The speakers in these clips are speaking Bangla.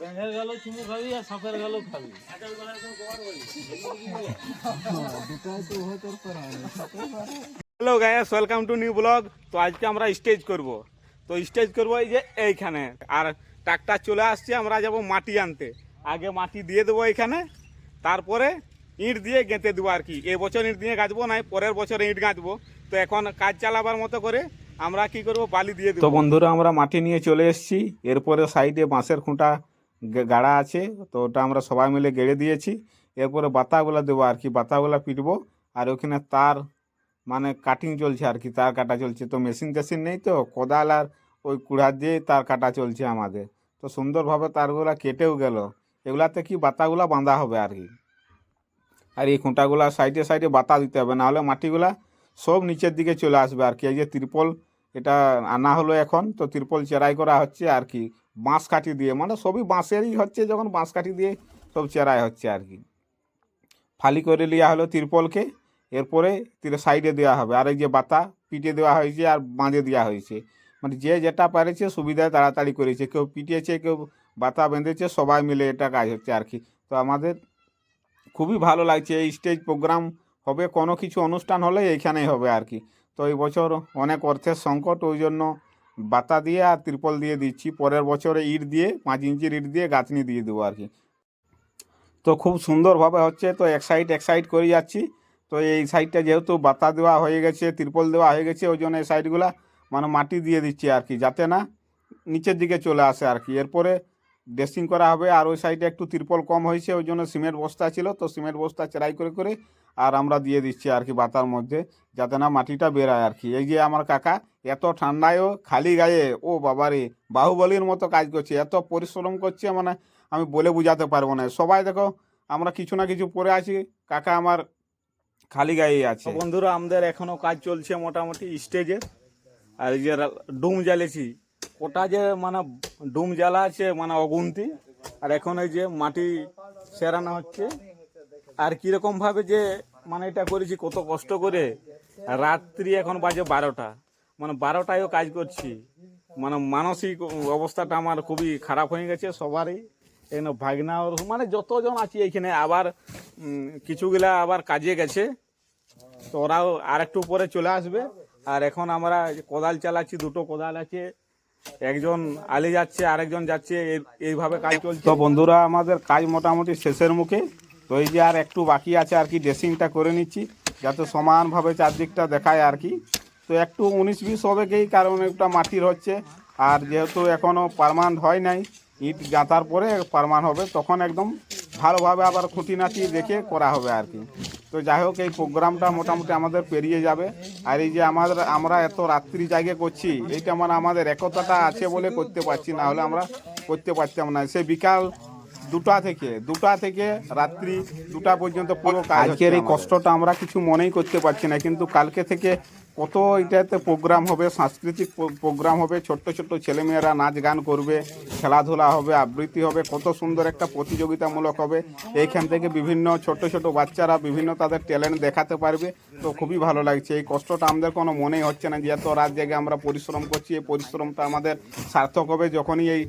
ব্যাঙের গেল চুমু খাবি আর সাপের গেল খাবি। Hello guys, welcome to new blog. তো আজকে আমরা স্টেজ করব। তো স্টেজ করব এই যে এইখানে, আর ট্রাক্টর চলে আসছে, আমরা যাব মাটি আনতে। আগে মাটি দিয়ে দেবো এখানে, তারপরে ইট দিয়ে গেঁথে দেবো আর কি। এবছর ইট দিয়ে গাঁথবো না, পরের বছর ইট গাঁথবো। তো এখন কাজ চালাবার মতো করে আমরা কি করব, বালি দিয়ে দেবো। তো বন্ধুরা, আমরা মাটি নিয়ে চলে এসেছি। এরপরে সাইডে বাঁশের খুঁটা গাড়া আছে, তো ওটা আমরা সবাই মিলে গেড়ে দিয়েছি। এরপরে বাতাগুলো দেবো আর কি, বাতাগুলো পিটবো। আর ওখানে তার মানে কাটিং চলছে আর কি, তার কাটা চলছে। তো মেশিন টেশিন নেই, তো কোদাল আর ওই কুড়ার দিয়ে তার কাটা চলছে আমাদের। তো সুন্দরভাবে তারগুলা কেটেও গেল। এগুলাতে কি বাতাগুলা বাঁধা হবে আর কি। আর এই খুঁটাগুলা সাইডে সাইডে বাতা দিতে হবে, নাহলে মাটিগুলা সব নিচের দিকে চলে আসবে আর কি। এই যে ত্রিপল এটা আনা হলো এখন, তো ত্রিপল চেরাই করা হচ্ছে আর কি, বাঁশ কাঠি দিয়ে। মানে সবই বাঁশেরই হচ্ছে, যখন বাঁশ কাঠি দিয়ে সব চেরাই হচ্ছে আর কি। ফালি করে নেওয়া হলো ত্রিপলকে, এরপরে সাইডে দেওয়া হবে। আর এই যে বাতা পিটে দেওয়া হয়েছে আর বাঁধে দেওয়া হয়েছে। মানে যে যেটা পারেছে সুবিধায় তাড়াতাড়ি করেছে, কেউ পিটিয়েছে, কেউ বাতা বেঁধেছে, সবাই মিলে এটা কাজ হচ্ছে আর কি। তো আমাদের খুবই ভালো লাগছে। এই স্টেজ প্রোগ্রাম হবে, কোনো কিছু অনুষ্ঠান হলে এইখানেই হবে আর কি। তো এই বছর অনেক অর্থের সংকট, ওই জন্য বাতা দিয়ে আর ত্রিপল দিয়ে দিচ্ছি। পরের বছরে ইট দিয়ে 5 ইঞ্চির ইট দিয়ে গাঁথনি দিয়ে দেবো আর কি। তো খুব সুন্দরভাবে হচ্ছে। তো এক সাইড করে যাচ্ছি। তো এই সাইডটা যেহেতু বাতা দেওয়া হয়ে গেছে, ত্রিপল দেওয়া হয়ে গেছে, ওই জন্য এই সাইডগুলা মানে মাটি দিয়ে দিচ্ছি আর কি, যাতে না নিচের দিকে চলে আসে আর কি। এরপরে ড্রেসিং করা হবে। আর ওই সাইডে একটু ত্রিপল কম হয়েছে, ওই জন্য সিমেন্ট বস্তা ছিল, তো সিমেন্ট বস্তা চেরাই করে করে আর আমরা দিয়ে দিচ্ছি আর কি বাতার মধ্যে, যাতে না মাটিটা বেরায় আর কি। এই যে আমার কাকা এত ঠান্ডায়ও খালি গায়ে, ও বাবারে, বাহুবলীর মতো কাজ করছে, এত পরিশ্রম করছে, মানে আমি বলে বোঝাতে পারবো না। সবাই দেখো আমরা কিছু না কিছু পরে আছি, কাকা আমার খালি গায়ে আছে। বন্ধুরা, আমাদের এখনো কাজ চলছে মোটামুটি স্টেজে। আর এই যে ডুম জ্বালেছি, ওটা যে মানে ডুম জ্বালা আছে মানে অগুন্তি। আর এখন এই যে মাটি সেরানো হচ্ছে। আর কিরকম ভাবে যে মানে এটা করেছি কত কষ্ট করে, রাত্রি এখন বাজে 12টা, মানে 12টায়ও কাজ করছি। মানে মানসিক অবস্থাটা আমার খুবই খারাপ হয়ে গেছে সবারই। এখানে ভাগনা ওর মানে যতজন আছি এইখানে, আবার কিছুগুলা আবার কাজে গেছে, তো ওরাও আর একটু পরে চলে আসবে। আর এখন আমরা কোদাল চালাচ্ছি, দুটো কোদাল আছে, একজন আলে যাচ্ছে, আরেকজন যাচ্ছে, এইভাবে কাজ চলছে। তো বন্ধুরা, আমাদের কাজ মোটামুটি শেষের মুখে। তো এই যে আর একটু বাকি আছে আর কি, ড্রেসিংটা করে নিচ্ছি যাতে সমানভাবে চারদিকটা দেখায় আর কি। তো একটু 19-20 হবে কি, কারণ একটা মাটির হচ্ছে। আর যেহেতু এখনও পার্মানেন্ট হয় নাই, ইট গাঁথার পরে পার্মানেন্ট হবে, তখন একদম ভালোভাবে আবার খুঁটিনাটি দেখে করা হবে আর কি। তো যাই হোক, এই প্রোগ্রামটা মোটামুটি আমাদের পেরিয়ে যাবে। আর এই যে আমরা এত রাত্রি জায়গা করছি, এইটা মানে আমাদের একতাটা আছে বলে করতে পারছি, না হলে আমরা করতে পারতাম না। সে বিকাল 2টা থেকে রাত্রি 2টা পর্যন্ত পুরো কাজ। আজকের এই কষ্টটা আমরা কিছু মনেই করতে পারছি না, কিন্তু কালকে থেকে কত এটাতে প্রোগ্রাম হবে, সাংস্কৃতিক প্রোগ্রাম হবে, ছোট্ট ছোট্ট ছেলেমেয়েরা নাচ গান করবে, খেলাধুলা হবে, আবৃত্তি হবে, কত সুন্দর একটা প্রতিযোগিতামূলক হবে। এইখান থেকে বিভিন্ন ছোট ছোট বাচ্চারা বিভিন্ন তাদের ট্যালেন্ট দেখাতে পারবে। তো খুবই ভালো লাগছে। এই কষ্টটা আমাদের কোনো মনেই হচ্ছে না যে এত রাত জায়গায় আমরা পরিশ্রম করছি। এই পরিশ্রমটা আমাদের সার্থক হবে যখনই এই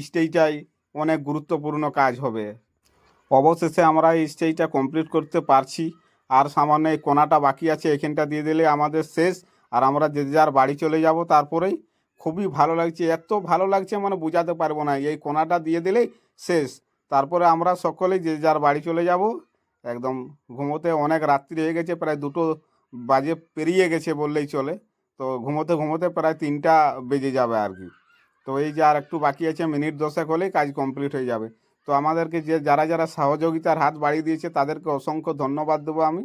স্টেজটাই অনেক গুরুত্বপূর্ণ কাজ হবে। অবশেষে আমরা এই স্টেজটা কমপ্লিট করতে পারছি। আর সামান্য এই কোনাটা বাকি আছে, এখানটা দিয়ে দিলে আমাদের শেষ। আর আমরা যে যার বাড়ি চলে যাব তারপরেই। খুবই ভালো লাগছে, এত ভালো লাগছে মানে বোঝাতে পারবো না। এই কোনাটা দিয়ে দিলেই শেষ, তারপরে আমরা সকলেই যে যার বাড়ি চলে যাব একদম। ঘুমোতে অনেক রাত্রি হয়ে গেছে, প্রায় 2টো বাজে পেরিয়ে গেছে বললেই চলে। তো ঘুমোতে ঘুমোতে প্রায় 3টা বেজে যাবে আর কি। তো এই যে আর একটু বাকি আছে, মিনিট 10 হলেই কাজ কমপ্লিট হয়ে যাবে। তো আমাদেরকে যে যারা যারা সহযোগিতার হাত বাড়িয়ে দিয়েছে তাদেরকে অসংখ্য ধন্যবাদ দেবো আমি।